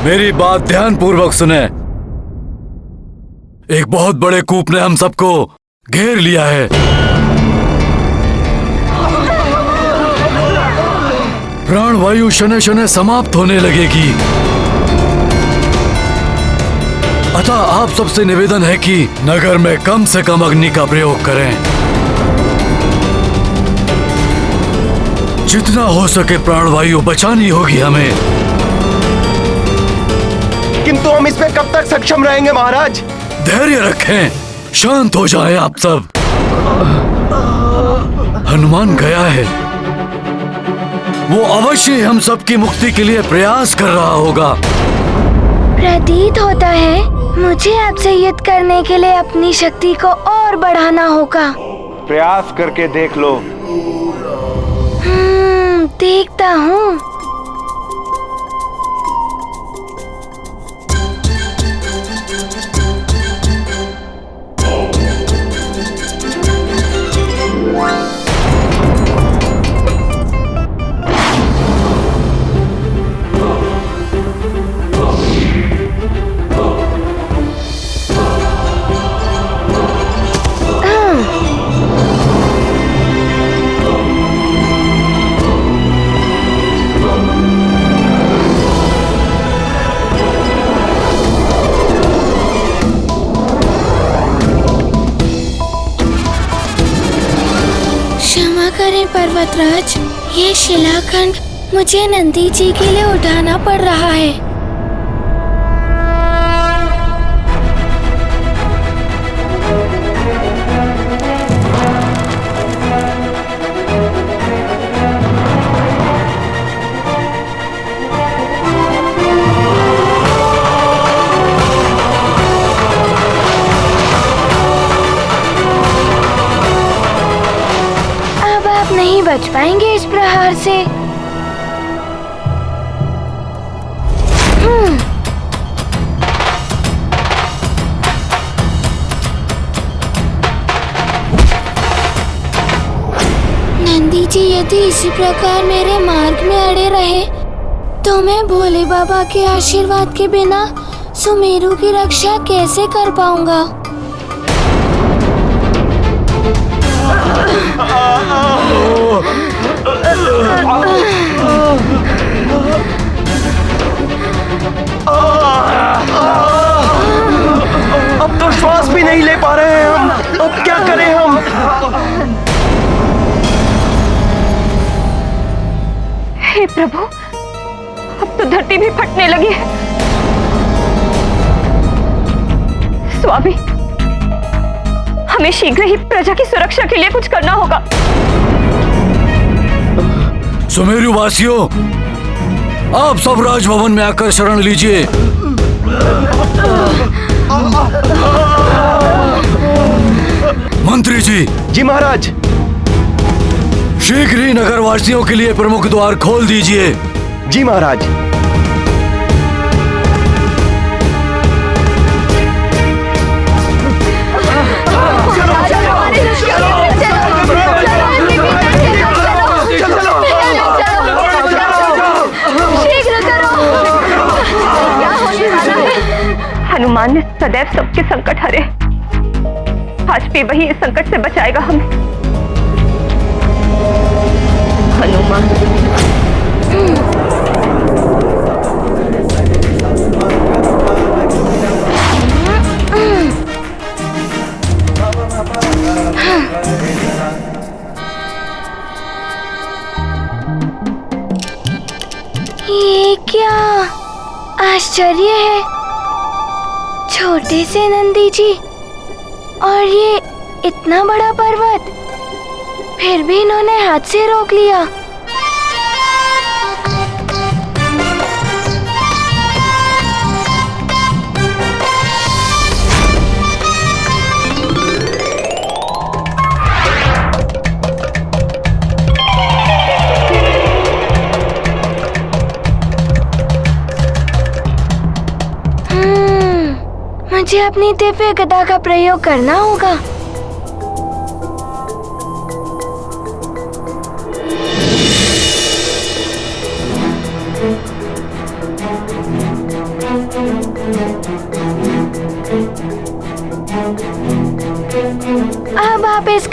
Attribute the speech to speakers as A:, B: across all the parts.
A: मेरी बात ध्यान पूर्वक सुने। एक बहुत बड़े कूप ने हम सबको घेर लिया है। प्राणवायु शनै शनै समाप्त होने लगेगी। अतः आप सबसे निवेदन है कि नगर में कम से कम अग्नि का प्रयोग करें। जितना हो सके प्राणवायु बचानी होगी हमें।
B: किंतु हम इसमें कब तक सक्षम रहेंगे महाराज?
A: धैर्य रखें, शांत हो जाएं आप सब। हनुमान गया है, वो अवश्य हम सबकी मुक्ति के लिए प्रयास कर रहा होगा।
C: प्रतीत होता है मुझे आपसे युद्ध करने के लिए अपनी शक्ति को और बढ़ाना होगा।
B: प्रयास करके देख लो।
C: देखता हूँ। पर्वतराज, ये शिलाखंड मुझे नंदी जी के लिए उठाना पड़ रहा है। नहीं बच पाएंगे इस प्रहार से। नंदी जी यदि इसी प्रकार मेरे मार्ग में अड़े रहे तो मैं भोले बाबा के आशीर्वाद के बिना सुमेरु की रक्षा कैसे कर पाऊंगा।
B: अब तो श्वास भी नहीं ले पा रहे हैं हम। अब क्या करें हम?
D: हे प्रभु, अब तो धरती भी फटने लगी है। स्वामी, हमें शीघ्र ही प्रजा की सुरक्षा के लिए कुछ करना होगा।
A: सुमेरु वासियों, आप सब राजभवन में आकर शरण लीजिए। मंत्री जी।
B: जी महाराज।
A: शीघ्र ही नगरवासियों के लिए प्रमुख द्वार खोल दीजिए।
B: जी महाराज।
D: हनुमान ने सदैव सबके संकट हरे। आज भी वही इस संकट से बचाएगा हमें। हनुमान।
C: ये क्या आश्चर्य है। छोटे से नंदी जी और ये इतना बड़ा पर्वत, फिर भी इन्होंने हाथ से रोक लिया। मुझे अपनी दिव्य गदा का प्रयोग करना होगा।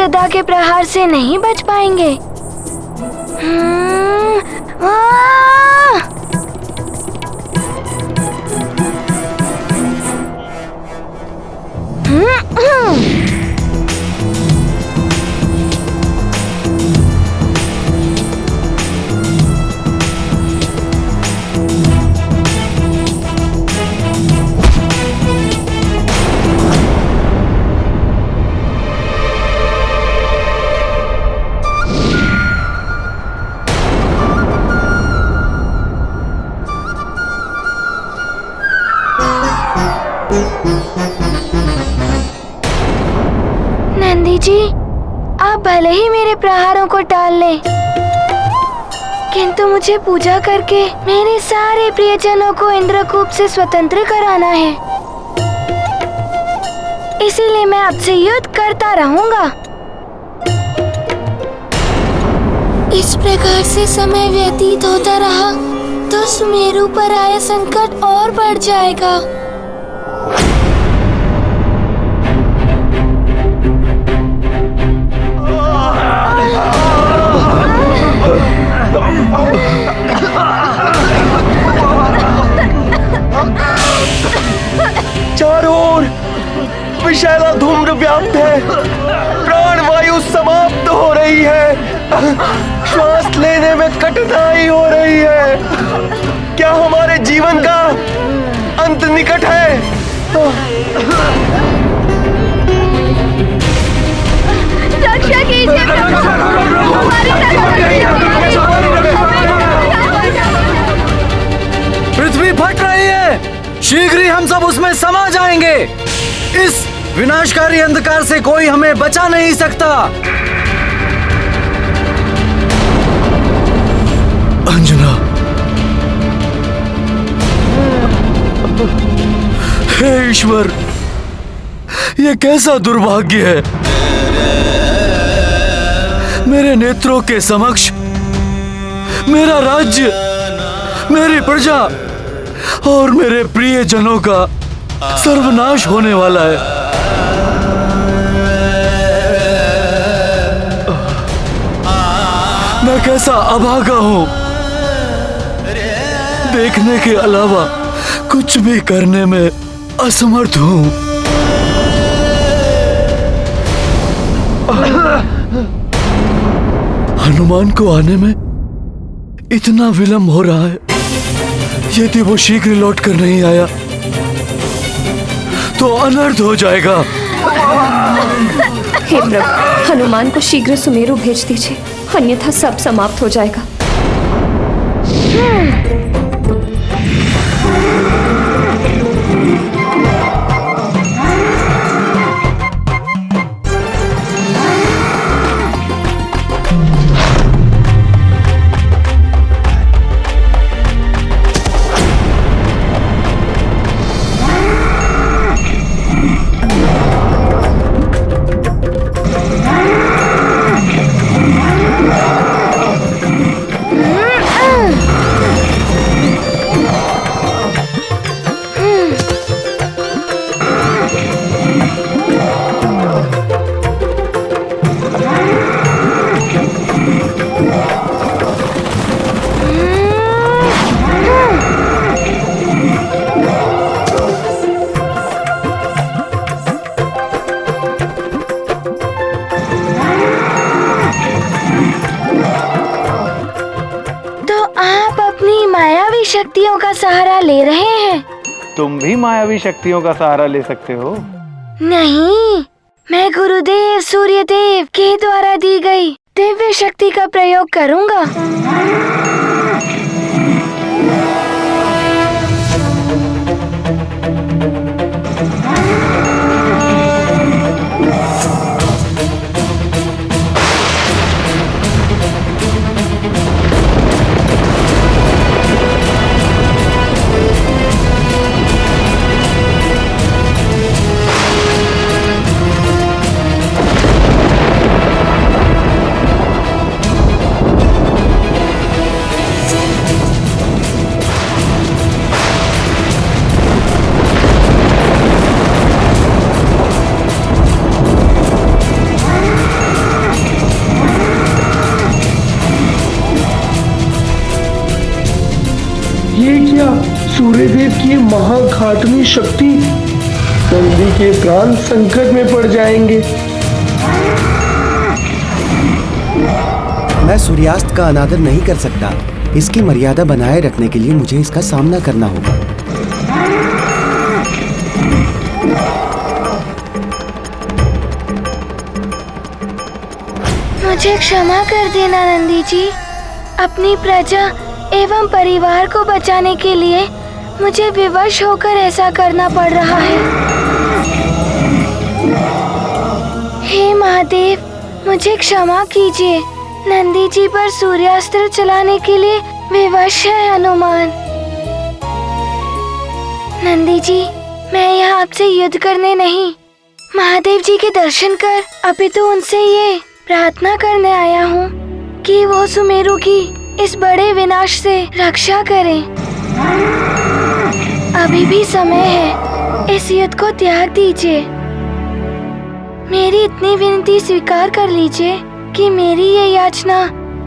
C: गदा के प्रहार से नहीं बच पाएंगे। नंदी जी, आप भले ही मेरे प्रहारों को टाल लें, किंतु मुझे पूजा करके मेरे सारे प्रियजनों को इंद्रकूप से स्वतंत्र कराना है। इसीलिए मैं आपसे युद्ध करता रहूंगा। इस प्रकार से समय व्यतीत होता रहा तो सुमेरु पर आया संकट और बढ़ जाएगा।
B: चारों ओर विषैला धूम्र व्याप्त है, प्राण वायु समाप्त हो रही है, श्वास लेने में कठिनाई हो रही है। क्या हमारे जीवन का अंत निकट है?
C: रक्षा कीजिए प्रभु,
A: पृथ्वी फट रही है, शीघ्र ही हम सब उसमें समा जाएंगे। इस विनाशकारी अंधकार से कोई हमें बचा नहीं सकता। अंजना, हे ईश्वर, ये कैसा दुर्भाग्य है। मेरे नेत्रों के समक्ष मेरा राज्य, मेरी प्रजा और मेरे प्रियजनों का सर्वनाश होने वाला है। मैं कैसा अभागा हूं, देखने के अलावा कुछ भी करने में असमर्थ हूं। हनुमान को आने में इतना विलंब हो रहा है। यदि वो शीघ्र लौट कर नहीं आया तो अनर्थ हो जाएगा।
D: हे प्रभु, हनुमान को शीघ्र सुमेरु भेज दीजिए, अन्यथा सब समाप्त हो जाएगा।
C: शक्तियों का सहारा ले रहे हैं।
E: तुम भी मायावी शक्तियों का सहारा ले सकते हो।
C: नहीं, मैं गुरुदेव सूर्यदेव के द्वारा दी गई दिव्य शक्ति का प्रयोग करूंगा।
B: सूर्यदेव की ये महाघातनी शक्ति, नंदी के प्राण संकट में पड़ जाएंगे।
F: मैं सूर्यास्त का अनादर नहीं कर सकता। इसकी मर्यादा बनाए रखने के लिए मुझे इसका सामना करना होगा।
C: मुझे क्षमा कर देना नंदी जी। अपनी प्रजा एवं परिवार को बचाने के लिए मुझे विवश होकर ऐसा करना पड़ रहा है। हे महादेव, मुझे क्षमा कीजिए। नंदी जी पर सूर्यास्त्र चलाने के लिए विवश है हनुमान। नंदी जी, मैं यहाँ आपसे युद्ध करने नहीं, महादेव जी के दर्शन कर अपितु उनसे ये प्रार्थना करने आया हूँ कि वो सुमेरु की इस बड़े विनाश से रक्षा करें। अभी भी समय है, इस युद्ध को त्याग दीजिए। मेरी इतनी विनती स्वीकार कर लीजिए कि मेरी ये याचना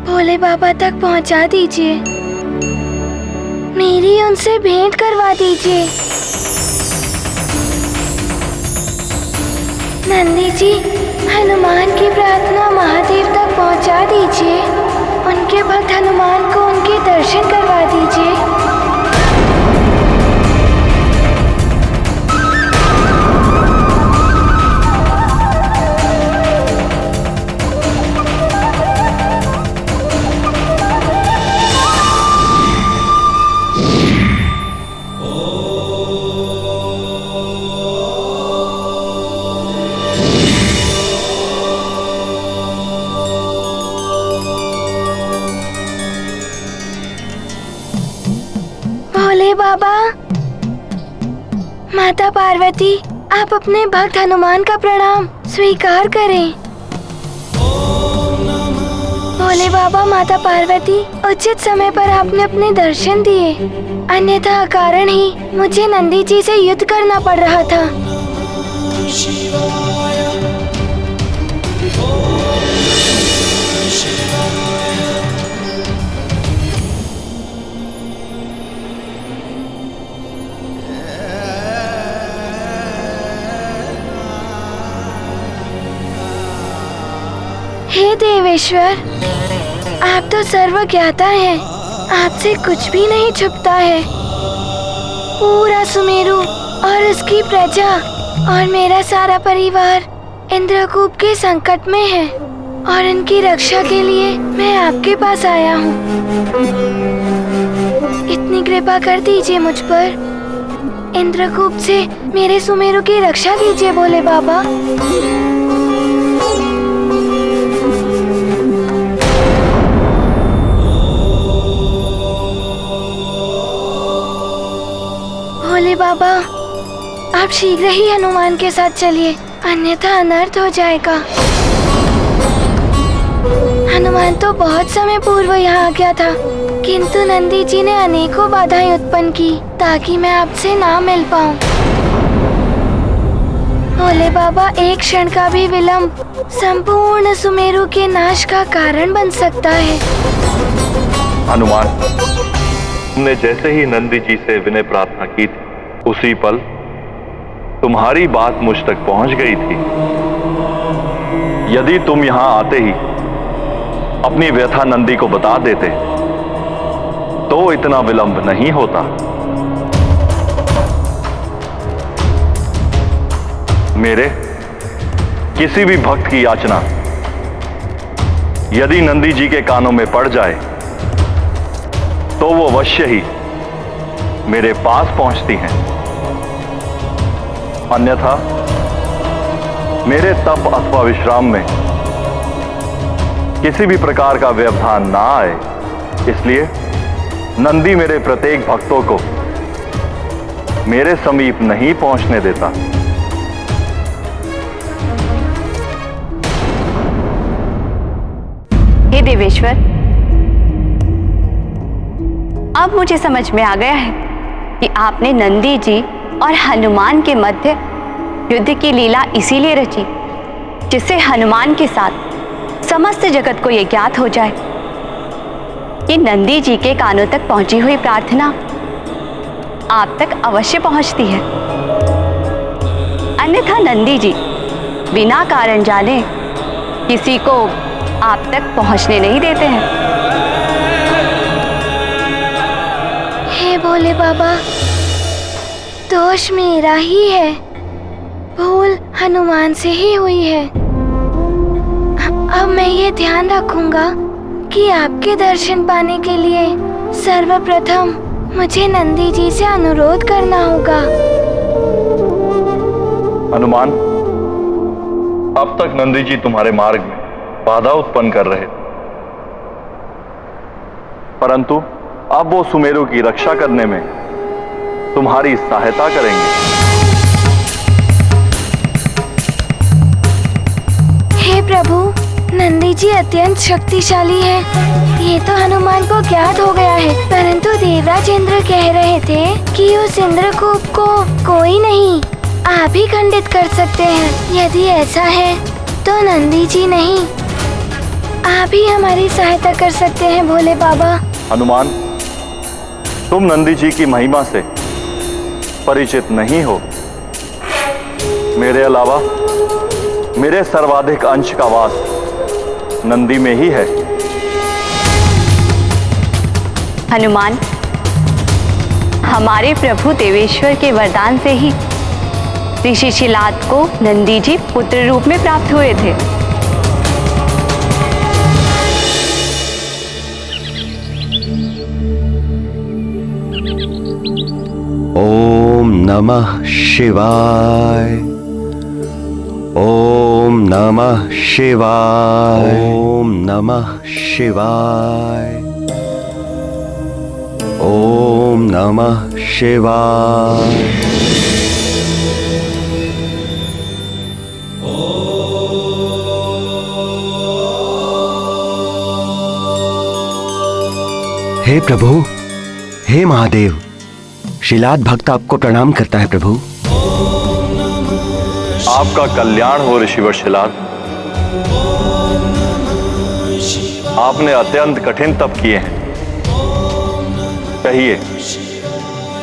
C: भोले बाबा तक पहुंचा दीजिए। मेरी उनसे भेंट करवा दीजिए। नंदी जी, हनुमान की प्रार्थना महादेव तक पहुंचा दीजिए। उनके भक्त हनुमान को उनके दर्शन करवा दीजिए। भोले बाबा, माता पार्वती, आप अपने भक्त हनुमान का प्रणाम स्वीकार करें। भोले बाबा, माता पार्वती, उचित समय पर आपने अपने दर्शन दिए, अन्यथा अकारण ही मुझे नंदी जी से युद्ध करना पड़ रहा था। हे देवेश्वर, आप तो सर्वज्ञाता हैं, आपसे कुछ भी नहीं छुपता है। पूरा सुमेरु और उसकी प्रजा और मेरा सारा परिवार इंद्रकूप के संकट में है और इनकी रक्षा के लिए मैं आपके पास आया हूँ। इतनी कृपा कर दीजिए मुझ पर। इंद्रकूप से मेरे सुमेरु की रक्षा कीजिए भोले बाबा। भोले बाबा, आप शीघ्र ही हनुमान के साथ चलिए, अन्यथा अनर्थ हो जाएगा। हनुमान तो बहुत समय पूर्व यहाँ आ गया था, किंतु नंदी जी ने अनेकों बाधाएं उत्पन्न की ताकि मैं आपसे ना मिल पाऊँ। भोले बाबा, एक क्षण का भी विलंब संपूर्ण सुमेरु के नाश का कारण बन सकता है।
G: हनुमान, तुमने जैसे ही नंदी जी से विनय प्रार्थना की थी, उसी पल तुम्हारी बात मुझ तक पहुंच गई थी। यदि तुम यहां आते ही अपनी व्यथा नंदी को बता देते तो इतना विलंब नहीं होता। मेरे किसी भी भक्त की याचना यदि नंदी जी के कानों में पड़ जाए तो वो अवश्य ही मेरे पास पहुंचती हैं। अन्यथा मेरे तप अथवा विश्राम में किसी भी प्रकार का व्यवधान ना आए, इसलिए नंदी मेरे प्रत्येक भक्तों को मेरे समीप नहीं पहुंचने देता।
D: हे देवेश्वर, अब मुझे समझ में आ गया है कि आपने नंदी जी और हनुमान के मध्य युद्ध की लीला इसीलिए रची जिससे हनुमान के साथ समस्त जगत को यह ज्ञात हो जाए कि नंदी जी के कानों तक पहुंची हुई प्रार्थना आप तक अवश्य पहुंचती है। अन्यथा नंदी जी बिना कारण जाने किसी को आप तक पहुंचने नहीं देते हैं।
C: हे भोले बाबा, दोष मेरा ही है, भूल हनुमान से ही हुई है। अब मैं ये ध्यान रखूंगा कि आपके दर्शन पाने के लिए सर्वप्रथम मुझे नंदी जी से अनुरोध करना होगा।
G: हनुमान, अब तक नंदी जी तुम्हारे मार्ग में बाधा उत्पन्न कर रहे थे, परंतु अब वो सुमेरु की रक्षा करने में तुम्हारी सहायता करेंगे।
C: हे प्रभु, नंदी जी अत्यंत शक्तिशाली है, ये तो हनुमान को ज्ञात हो गया है, परंतु देवराज इंद्र कह रहे थे कि उस इंद्रकूप को कोई नहीं, आप ही खंडित कर सकते हैं। यदि ऐसा है तो नंदी जी नहीं, आप ही हमारी सहायता कर सकते हैं भोले बाबा।
G: हनुमान, तुम नंदी जी की महिमा से परिचित नहीं हो। मेरे अलावा मेरे सर्वाधिक अंश का वास नंदी में ही है।
D: हनुमान, हमारे प्रभु देवेश्वर के वरदान से ही ऋषि शिलाद को नंदी जी पुत्र रूप में प्राप्त हुए थे।
F: ओम नमः शिवाय। ओम नमः शिवाय। ओम नमः शिवाय। ओम नमः शिवाय। हे प्रभु, हे महादेव, शिलाद भक्त आपको प्रणाम करता है प्रभु।
G: आपका कल्याण हो ऋषिवर शिलाद। आपने अत्यंत कठिन तप किए हैं। कहिए,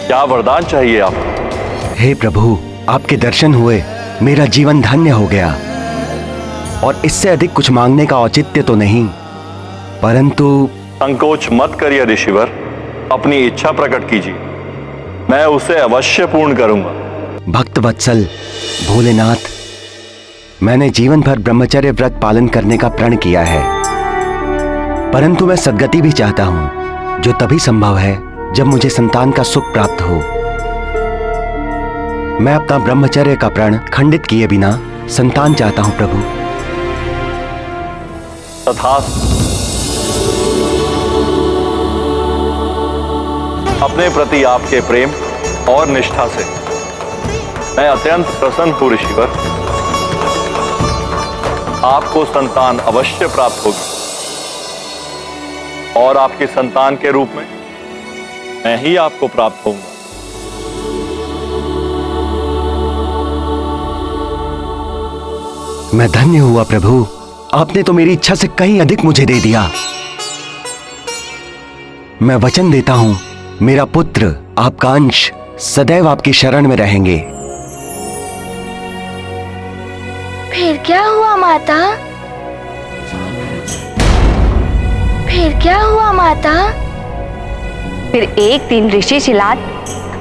G: क्या वरदान चाहिए आपको?
F: हे प्रभु, आपके दर्शन हुए मेरा जीवन धन्य हो गया, और इससे अधिक कुछ मांगने का औचित्य तो नहीं, परंतु
G: संकोच मत करिए ऋषिवर, अपनी इच्छा प्रकट कीजिए, मैं उसे अवश्य पूर्ण करूंगा।
F: भक्त वत्सल भोलेनाथ, मैंने जीवन भर ब्रह्मचर्य व्रत पालन करने का प्रण किया है, परंतु मैं सद्गति भी चाहता हूं, जो तभी संभव है जब मुझे संतान का सुख प्राप्त हो। मैं अपना ब्रह्मचर्य का प्रण खंडित किए बिना संतान चाहता हूं प्रभु।
G: तथास्तु। अपने प्रति आपके प्रेम और निष्ठा से मैं अत्यंत प्रसन्न हूं ऋषिवर। आपको संतान अवश्य प्राप्त होगी, और आपके संतान के रूप में मैं ही आपको प्राप्त होऊंगा।
F: मैं धन्य हुआ प्रभु, आपने तो मेरी इच्छा से कहीं अधिक मुझे दे दिया। मैं वचन देता हूं, मेरा पुत्र, आपका अंश सदैव आपकी शरण में रहेंगे।
C: फिर क्या हुआ माता? फिर क्या हुआ माता?
D: फिर एक दिन ऋषि शिलाद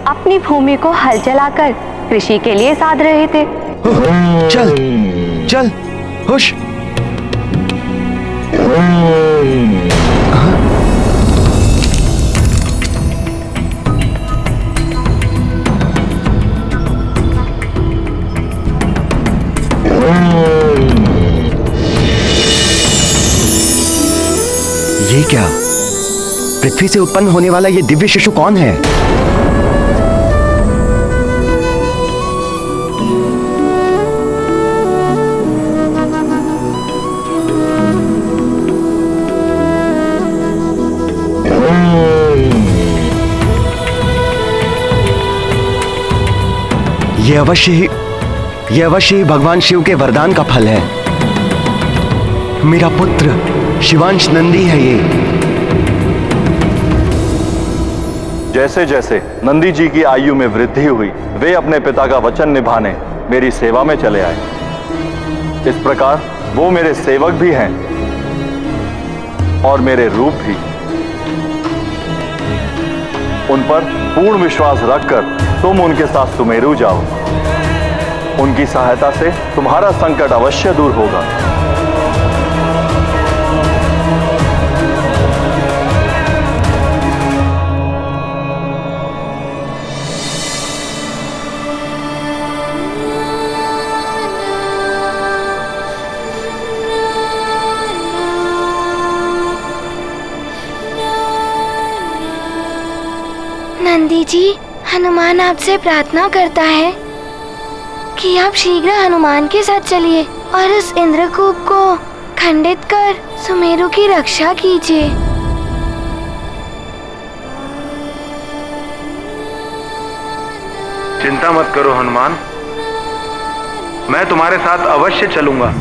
D: अपनी भूमि को हल चलाकर कृषि के लिए साध रहे थे।
F: चल चल, हुश। ये क्या? पृथ्वी से उत्पन्न होने वाला ये दिव्य शिशु कौन है? ये अवश्य ही भगवान शिव के वरदान का फल है। मेरा पुत्र शिवांश नंदी है ये।
G: जैसे जैसे नंदी जी की आयु में वृद्धि हुई, वे अपने पिता का वचन निभाने मेरी सेवा में चले आए। इस प्रकार वो मेरे सेवक भी हैं और मेरे रूप भी। उन पर पूर्ण विश्वास रखकर तुम उनके साथ सुमेरु जाओ। उनकी सहायता से तुम्हारा संकट अवश्य दूर होगा।
C: नंदी जी, हनुमान आपसे प्रार्थना करता है कि आप शीघ्र हनुमान के साथ चलिए और इस इंद्रकूप को खंडित कर सुमेरु की रक्षा कीजिए।
E: चिंता मत करो हनुमान, मैं तुम्हारे साथ अवश्य चलूंगा।